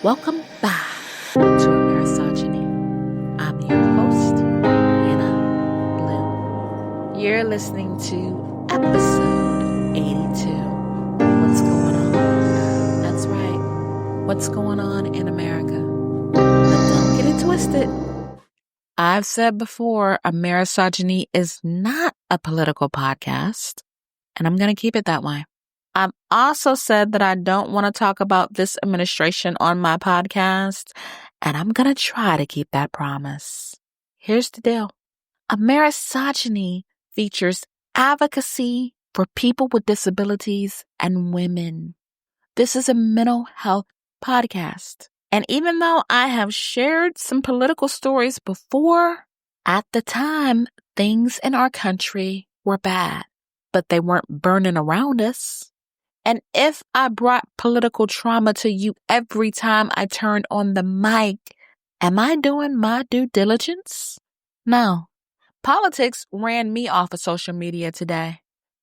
Welcome back to A Misogyny. I'm your host, Ananda Lewis. You're listening to episode 82. What's going on? That's right. What's going on in America? But don't get it twisted. I've said before, A Misogyny is not a political podcast, and I'm going to keep it that way. I've also said that I don't want to talk about this administration on my podcast, and I'm going to try to keep that promise. Here's the deal. A Misogyny features advocacy for people with disabilities and women. This is a mental health podcast. And even though I have shared some political stories before, at the time, things in our country were bad, but they weren't burning around us. And if I brought political trauma to you every time I turned on the mic, am I doing my due diligence? No. Politics ran me off of social media today.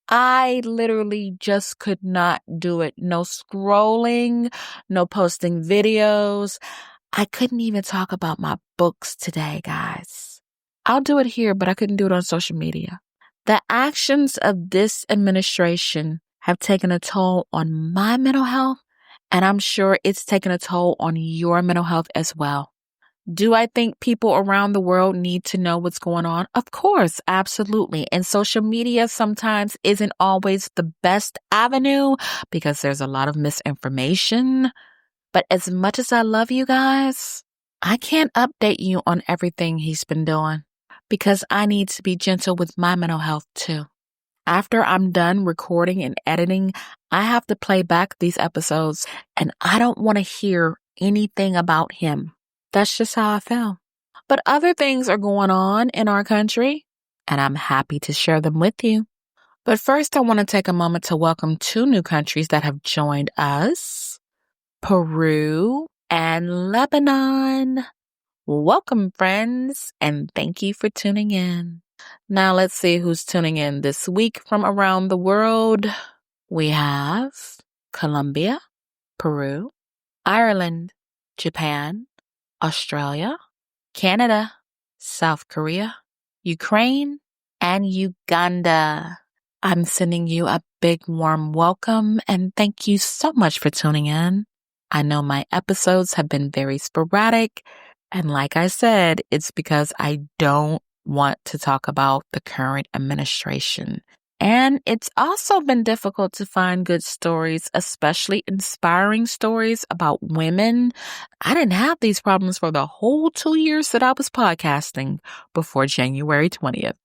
I literally just could not do it. No scrolling, no posting videos. I couldn't even talk about my books today, guys. I'll do it here, but I couldn't do it on social media. The actions of this administration have taken a toll on my mental health, and I'm sure it's taken a toll on your mental health as well. Do I think people around the world need to know what's going on? Of course, absolutely. And social media sometimes isn't always the best avenue because there's a lot of misinformation. But as much as I love you guys, I can't update you on everything he's been doing because I need to be gentle with my mental health too. After I'm done recording and editing, I have to play back these episodes, and I don't want to hear anything about him. That's just how I feel. But other things are going on in our country, and I'm happy to share them with you. But first, I want to take a moment to welcome 2 new countries that have joined us, Peru and Lebanon. Welcome, friends, and thank you for tuning in. Now let's see who's tuning in this week from around the world. We have Colombia, Peru, Ireland, Japan, Australia, Canada, South Korea, Ukraine, and Uganda. I'm sending you a big warm welcome and thank you so much for tuning in. I know my episodes have been very sporadic, and like I said, it's because I don't want to talk about the current administration. And it's also been difficult to find good stories, especially inspiring stories about women. I didn't have these problems for the whole 2 years that I was podcasting before January 20th.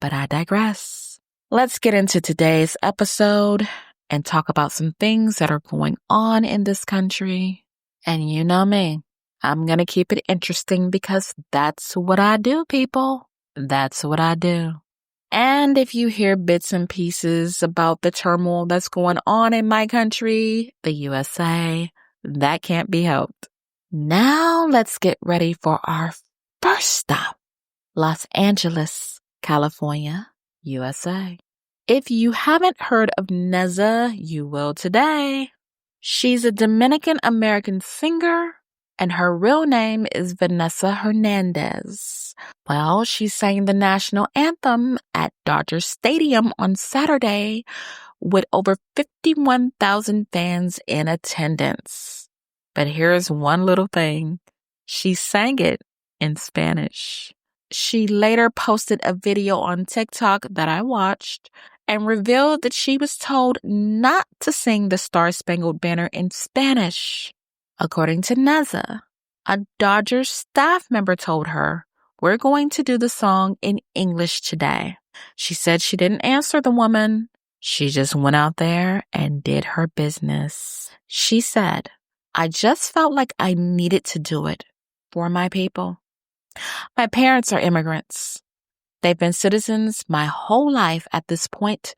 But I digress. Let's get into today's episode and talk about some things that are going on in this country. And you know me, I'm going to keep it interesting because that's what I do, people. That's what I do. And if you hear bits and pieces about the turmoil that's going on in my country, the USA, that can't be helped. Now let's get ready for our first stop, Los Angeles, California, USA. If you haven't heard of Nezza, you will today. She's a Dominican-American singer, and her real name is Vanessa Hernandez. Well, she sang the national anthem at Dodger Stadium on Saturday with over 51,000 fans in attendance. But here's one little thing. She sang it in Spanish. She later posted a video on TikTok that I watched and revealed that she was told not to sing the Star-Spangled Banner in Spanish. According to Nezza, a Dodgers staff member told her, "We're going to do the song in English today." She said she didn't answer the woman. She just went out there and did her business. She said, "I just felt like I needed to do it for my people. My parents are immigrants. They've been citizens my whole life at this point,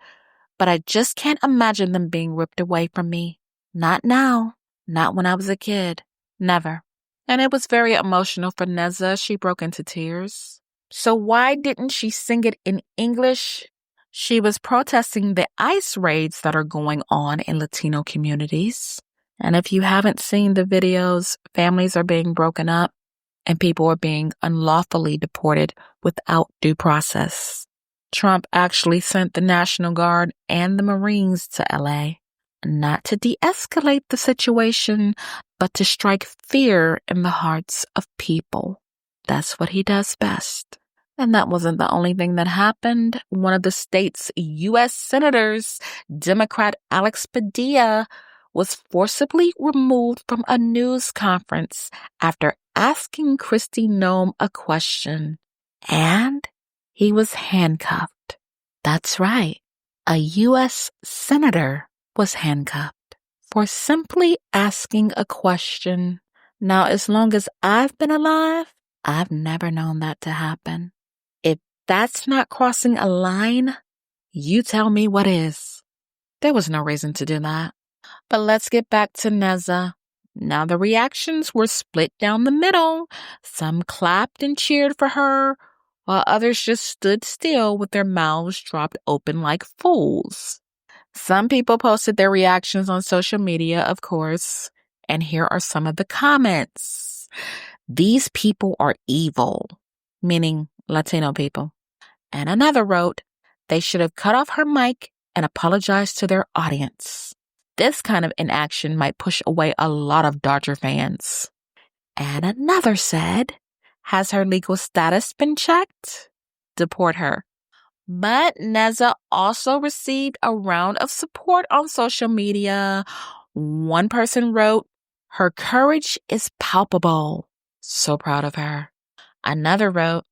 but I just can't imagine them being ripped away from me. Not now. Not when I was a kid. Never." And it was very emotional for Nezza. She broke into tears. So why didn't she sing it in English? She was protesting the ICE raids that are going on in Latino communities. And if you haven't seen the videos, families are being broken up and people are being unlawfully deported without due process. Trump actually sent the National Guard and the Marines to LA, not to de-escalate the situation, but to strike fear in the hearts of people. That's what he does best. And that wasn't the only thing that happened. One of the state's U.S. senators, Democrat Alex Padilla, was forcibly removed from a news conference after asking Kristi Noem a question. And he was handcuffed. That's right. A U.S. senator was handcuffed for simply asking a question. Now, as long as I've been alive, I've never known that to happen. If that's not crossing a line, you tell me what is. There was no reason to do that. But let's get back to Nezza. Now the reactions were split down the middle. Some clapped and cheered for her, while others just stood still with their mouths dropped open like fools. Some people posted their reactions on social media, of course, and here are some of the comments. These people are evil, meaning Latino people. And another wrote, they should have cut off her mic and apologized to their audience. This kind of inaction might push away a lot of Dodger fans. And another said, has her legal status been checked? Deport her. But Nezza also received a round of support on social media. One person wrote, her courage is palpable. So proud of her. Another wrote,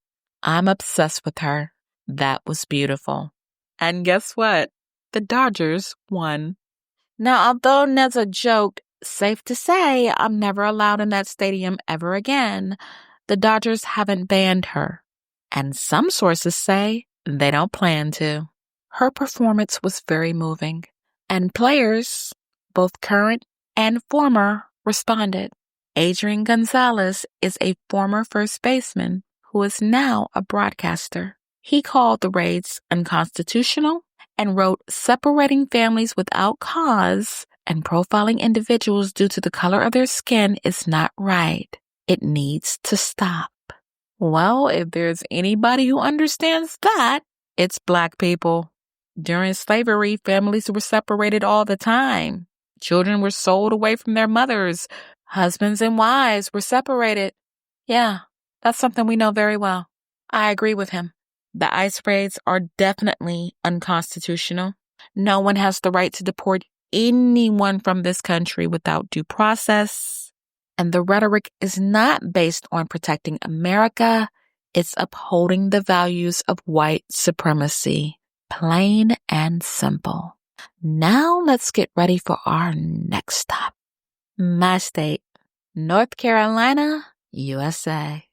I'm obsessed with her. That was beautiful. And guess what? The Dodgers won. Now, although Nezza joked, safe to say I'm never allowed in that stadium ever again, the Dodgers haven't banned her. And some sources say they don't plan to. Her performance was very moving, and players, both current and former, responded. Adrian Gonzalez is a former first baseman who is now a broadcaster. He called the raids unconstitutional and wrote, separating families without cause and profiling individuals due to the color of their skin is not right. It needs to stop. Well, if there's anybody who understands that, it's Black people. During slavery, families were separated all the time. Children were sold away from their mothers. Husbands and wives were separated. Yeah, that's something we know very well. I agree with him. The ICE raids are definitely unconstitutional. No one has the right to deport anyone from this country without due process. And the rhetoric is not based on protecting America. It's upholding the values of white supremacy. Plain and simple. Now let's get ready for our next stop. My state, North Carolina, USA.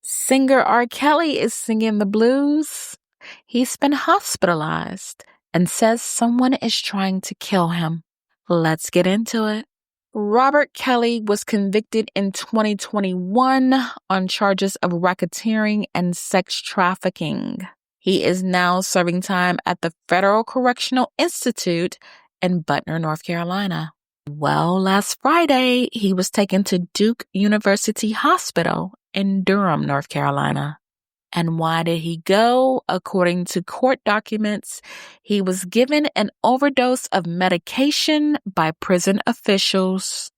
Singer R. Kelly is singing the blues. He's been hospitalized and says someone is trying to kill him. Let's get into it. Robert Kelly was convicted in 2021 on charges of racketeering and sex trafficking. He is now serving time at the Federal Correctional Institute in Butner, North Carolina. Well, last Friday, he was taken to Duke University Hospital in Durham, North Carolina. And why did he go? According to court documents, he was given an overdose of medication by prison officials.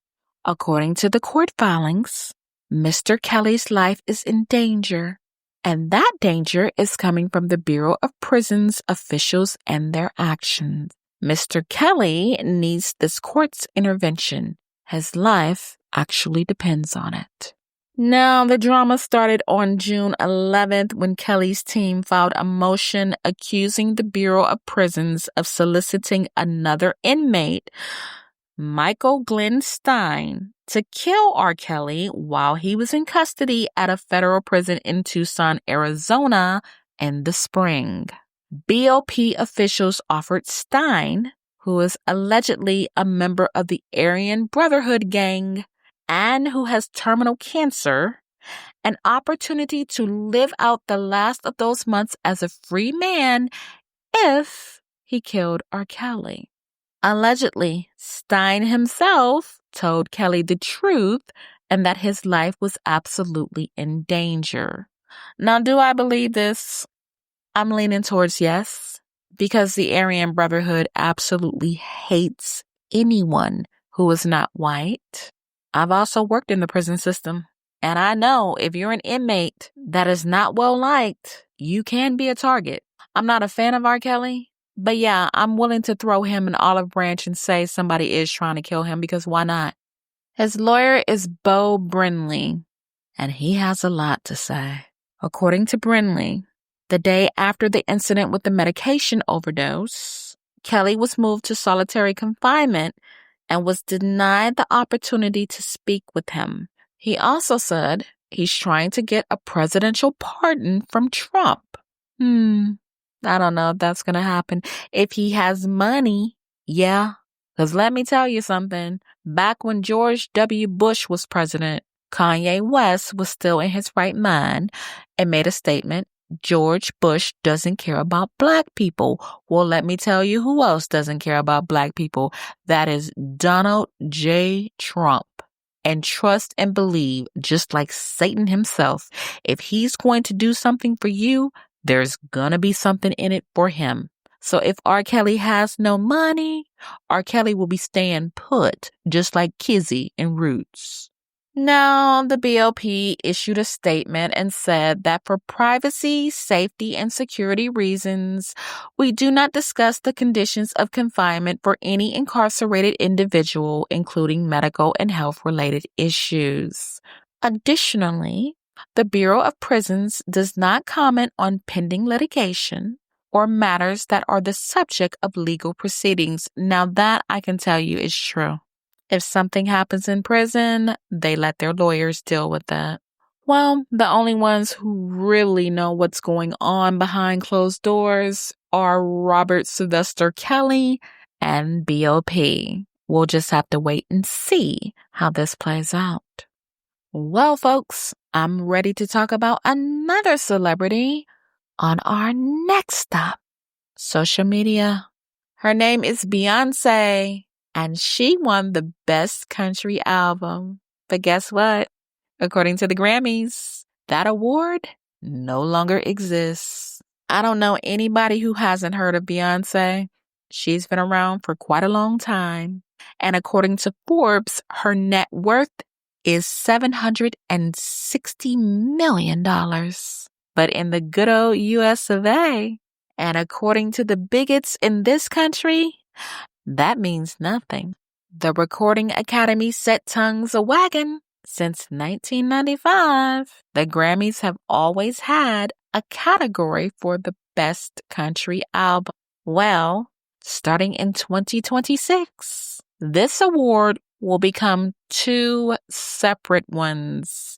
According to the court filings, Mr. Kelly's life is in danger, and that danger is coming from the Bureau of Prisons officials and their actions. Mr. Kelly needs this court's intervention. His life actually depends on it. Now, the drama started on June 11th when Kelly's team filed a motion accusing the Bureau of Prisons of soliciting another inmate, Michael Glenn Stein, to kill R. Kelly while he was in custody at a federal prison in Tucson, Arizona in the spring. BOP officials offered Stein, who is allegedly a member of the Aryan Brotherhood gang and who has terminal cancer, an opportunity to live out the last of those months as a free man if he killed R. Kelly. Allegedly, Stein himself told Kelly the truth and that his life was absolutely in danger. Now, do I believe this? I'm leaning towards yes, because the Aryan Brotherhood absolutely hates anyone who is not white. I've also worked in the prison system, and I know if you're an inmate that is not well liked, you can be a target. I'm not a fan of R. Kelly, but yeah, I'm willing to throw him an olive branch and say somebody is trying to kill him, because why not? His lawyer is Bo Brinley, and he has a lot to say. According to Brinley, the day after the incident with the medication overdose, Kelly was moved to solitary confinement and was denied the opportunity to speak with him. He also said he's trying to get a presidential pardon from Trump. I don't know if that's going to happen. If he has money, yeah. Because let me tell you something. Back when George W. Bush was president, Kanye West was still in his right mind and made a statement. George Bush doesn't care about black people. Well, let me tell you who else doesn't care about black people. That is Donald J. Trump. And trust and believe, just like Satan himself, if he's going to do something for you, there's gonna be something in it for him. So if R. Kelly has no money, R. Kelly will be staying put, just like Kizzy in Roots. Now, the BOP issued a statement and said that for privacy, safety, and security reasons, we do not discuss the conditions of confinement for any incarcerated individual, including medical and health-related issues. Additionally, the Bureau of Prisons does not comment on pending litigation or matters that are the subject of legal proceedings. Now, that I can tell you is true. If something happens in prison, they let their lawyers deal with that. Well, the only ones who really know what's going on behind closed doors are Robert Sylvester Kelly and BOP. We'll just have to wait and see how this plays out. Well, folks, I'm ready to talk about another celebrity on our next stop, social media. Her name is Beyonce. And she won the Best Country Album. But guess what? According to the Grammys, that award no longer exists. I don't know anybody who hasn't heard of Beyonce. She's been around for quite a long time. And according to Forbes, her net worth is $760 million. But in the good old US of A, and according to the bigots in this country, that means nothing. The Recording Academy set tongues a-wagging. Since 1995, the Grammys have always had a category for the Best Country Album. Well, starting in 2026, this award will become two separate ones: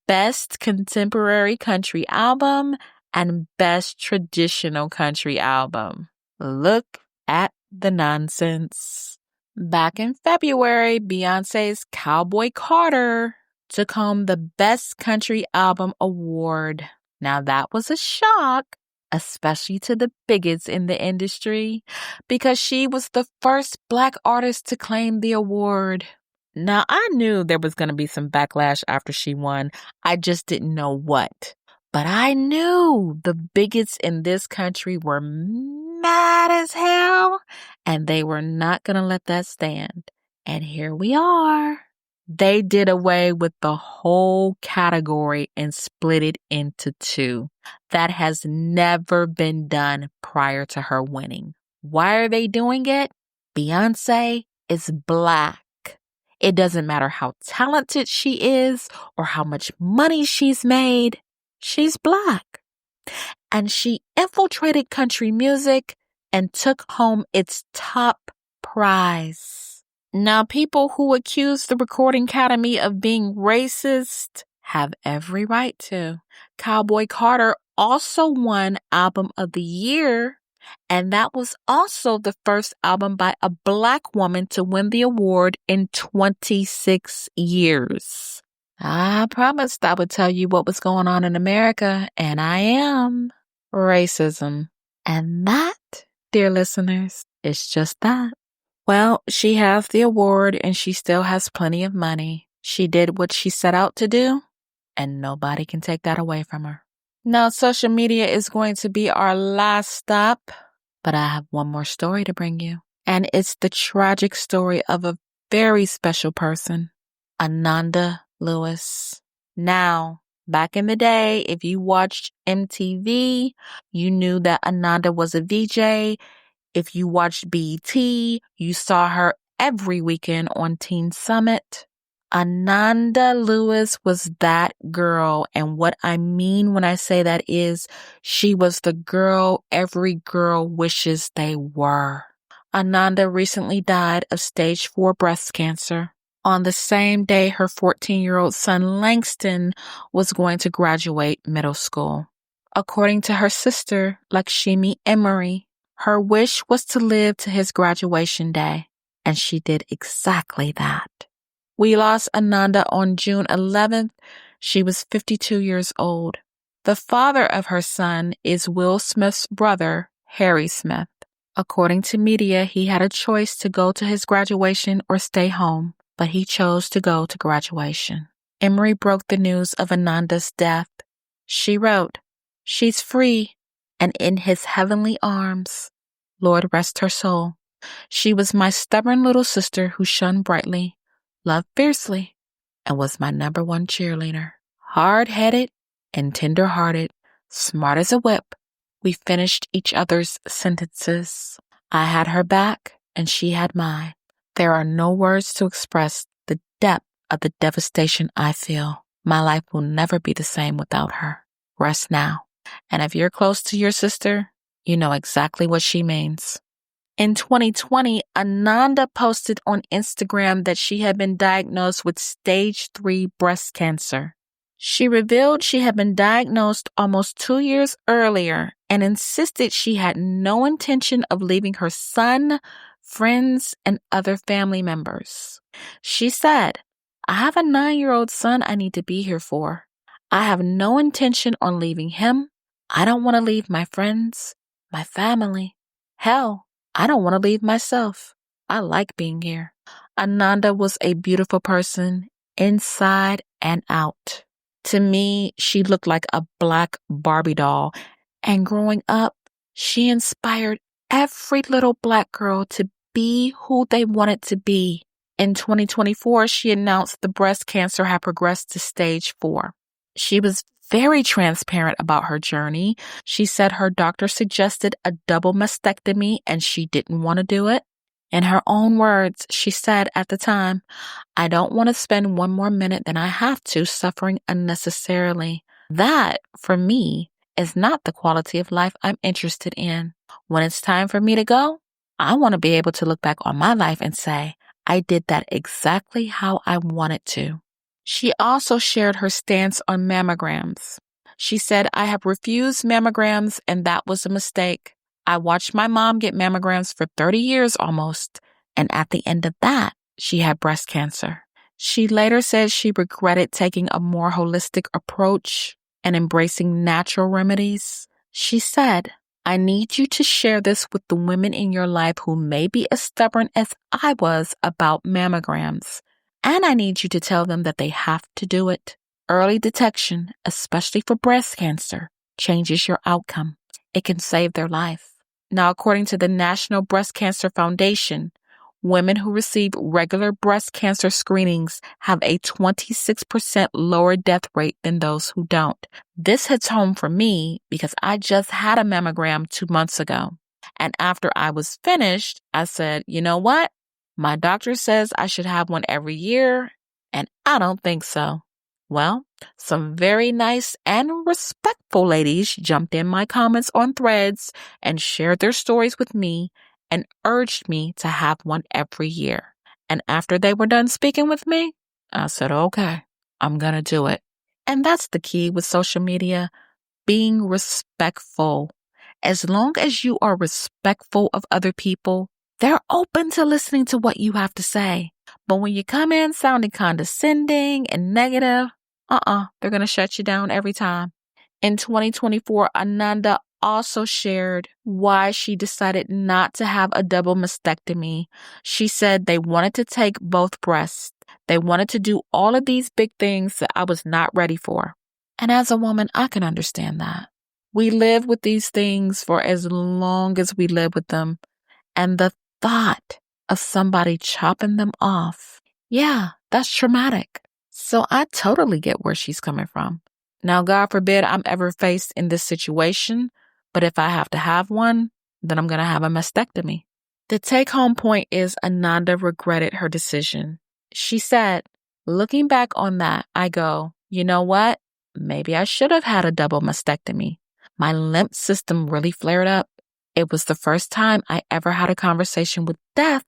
Best Contemporary Country Album and Best Traditional Country Album. Look at the nonsense. Back in February, Beyonce's Cowboy Carter took home the Best Country Album Award. Now that was a shock, especially to the bigots in the industry, because she was the first Black artist to claim the award. Now, I knew there was going to be some backlash after she won. I just didn't know what. But I knew the bigots in this country were mad as hell, and they were not going to let that stand. And here we are. They did away with the whole category and split it into two. That has never been done prior to her winning. Why are they doing it? Beyonce is Black. It doesn't matter how talented she is or how much money she's made. She's Black. And she infiltrated country music and took home its top prize. Now, people who accuse the Recording Academy of being racist have every right to. Cowboy Carter also won Album of the Year, and that was also the first album by a Black woman to win the award in 26 years. I promised I would tell you what was going on in America, and I am. Racism. And that, dear listeners, is just that. Well, she has the award and she still has plenty of money. She did what she set out to do, and nobody can take that away from her. Now, social media is going to be our last stop, but I have one more story to bring you. And it's the tragic story of a very special person, Ananda Lewis. Now, back in the day, if you watched MTV, you knew that Ananda was a VJ. If you watched BET, you saw her every weekend on Teen Summit. Ananda Lewis was that girl, and what I mean when I say that is she was the girl every girl wishes they were. Ananda recently died of stage 4 breast cancer. On the same day her 14-year-old son Langston was going to graduate middle school. According to her sister, Lakshmi Emery, her wish was to live to his graduation day, and she did exactly that. We lost Ananda on June 11th. She was 52 years old. The father of her son is Will Smith's brother, Harry Smith. According to media, he had a choice to go to his graduation or stay home, but he chose to go to graduation. Emery broke the news of Ananda's death. She wrote, "She's free and in his heavenly arms. Lord rest her soul. She was my stubborn little sister who shone brightly, loved fiercely, and was my number one cheerleader. Hard-headed and tender-hearted, smart as a whip, we finished each other's sentences. I had her back, and she had mine. There are no words to express the depth of the devastation I feel. My life will never be the same without her. Rest now. And if you're close to your sister, you know exactly what she means." In 2020, Ananda posted on Instagram that she had been diagnosed with stage 3 breast cancer. She revealed she had been diagnosed almost 2 years earlier and insisted she had no intention of leaving her son, friends, and other family members. She said, "I have a 9-year-old son I need to be here for. I have no intention on leaving him. I don't want to leave my friends, my family. Hell, I don't want to leave myself. I like being here." Ananda was a beautiful person, inside and out. To me, she looked like a black Barbie doll. And growing up, she inspired every little black girl to be who they wanted to be. In 2024, she announced the breast cancer had progressed to stage 4. She was very transparent about her journey. She said her doctor suggested a double mastectomy and she didn't want to do it. In her own words, she said at the time, "I don't want to spend one more minute than I have to suffering unnecessarily. That, for me, is not the quality of life I'm interested in. When it's time for me to go, I want to be able to look back on my life and say, I did that exactly how I wanted to." She also shared her stance on mammograms. She said, "I have refused mammograms and that was a mistake. I watched my mom get mammograms for 30 years almost, and at the end of that, she had breast cancer." She later said she regretted taking a more holistic approach and embracing natural remedies. She said, "I need you to share this with the women in your life who may be as stubborn as I was about mammograms. And I need you to tell them that they have to do it. Early detection, especially for breast cancer, changes your outcome. It can save their life." Now, according to the National Breast Cancer Foundation, women who receive regular breast cancer screenings have a 26% lower death rate than those who don't. This hits home for me because I just had a mammogram 2 months ago. And after I was finished, I said, you know what? My doctor says I should have one every year, and I don't think so. Well, some very nice and respectful ladies jumped in my comments on Threads and shared their stories with me and urged me to have one every year. And after they were done speaking with me, I said, okay, I'm going to do it. And that's the key with social media, being respectful. As long as you are respectful of other people, they're open to listening to what you have to say. But when you come in sounding condescending and negative, they're going to shut you down every time. In 2024, Ananda also shared why she decided not to have a double mastectomy. She said they wanted to take both breasts. They wanted to do all of these big things that I was not ready for. And as a woman, I can understand that. We live with these things for as long as we live with them. And the thought of somebody chopping them off, yeah, that's traumatic. So I totally get where she's coming from. Now, God forbid I'm ever faced in this situation, but if I have to have one, then I'm going to have a mastectomy. The take-home point is Ananda regretted her decision. She said, looking back on that, I go, you know what? Maybe I should have had a double mastectomy. My lymph system really flared up. It was the first time I ever had a conversation with death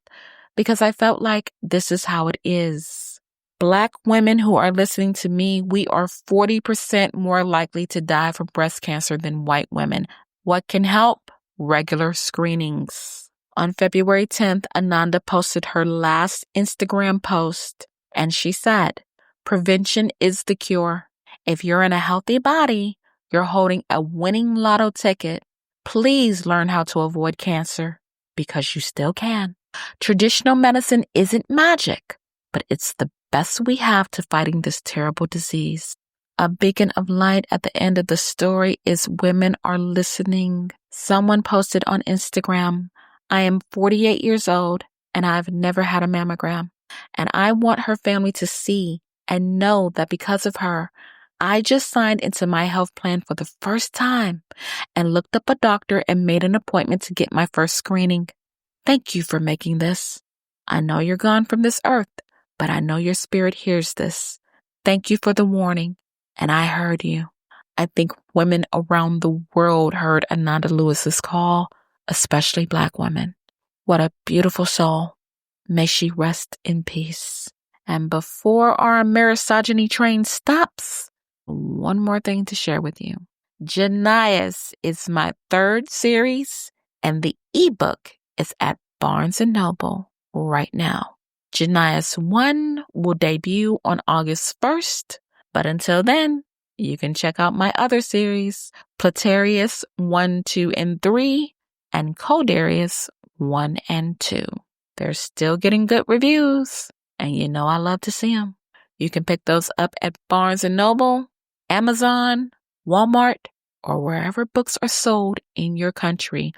because I felt like this is how it is. Black women who are listening to me, we are 40% more likely to die from breast cancer than white women. What can help? Regular screenings. On February 10th, Ananda posted her last Instagram post, and she said, prevention is the cure. If you're in a healthy body, you're holding a winning lotto ticket. Please learn how to avoid cancer because you still can. Traditional medicine isn't magic, but it's the best we have to fighting this terrible disease. A beacon of light at the end of the story is women are listening. Someone posted on Instagram, I am 48 years old and I've never had a mammogram. And I want her family to see and know that because of her, I just signed into my health plan for the first time and looked up a doctor and made an appointment to get my first screening. Thank you for making this. I know you're gone from this earth, but I know your spirit hears this. Thank you for the warning, and I heard you. I think women around the world heard Ananda Lewis's call, especially Black women. What a beautiful soul. May she rest in peace. And before our misogyny train stops, one more thing to share with you. Janias is my third series, and the ebook is at Barnes & Noble right now. Janias 1 will debut on August 1st, but until then, you can check out my other series, Platerius 1, 2, and 3, and Codarius 1 and 2. They're still getting good reviews, and you know I love to see them. You can pick those up at Barnes & Noble, Amazon, Walmart, or wherever books are sold in your country.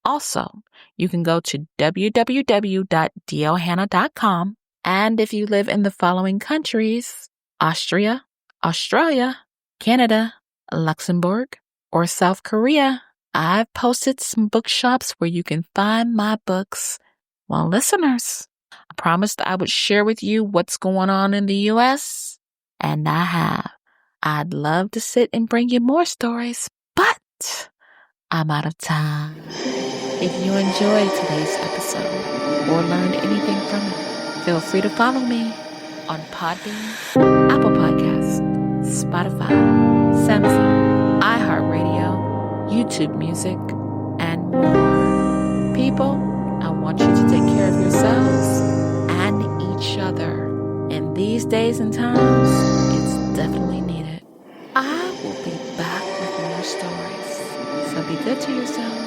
Also, you can go to www.dohannah.com. And if you live in the following countries, Austria, Australia, Canada, Luxembourg, or South Korea, I've posted some bookshops where you can find my books. Well, listeners, I promised I would share with you what's going on in the U.S., and I have. I'd love to sit and bring you more stories, but I'm out of time. If you enjoyed today's episode or learned anything from it, feel free to follow me on Podbean, Apple Podcasts, Spotify, Samsung, iHeartRadio, YouTube Music, and more. People, I want you to take care of yourselves and each other. In these days and times, it's definitely needed. I will be back with more stories, so be good to yourself.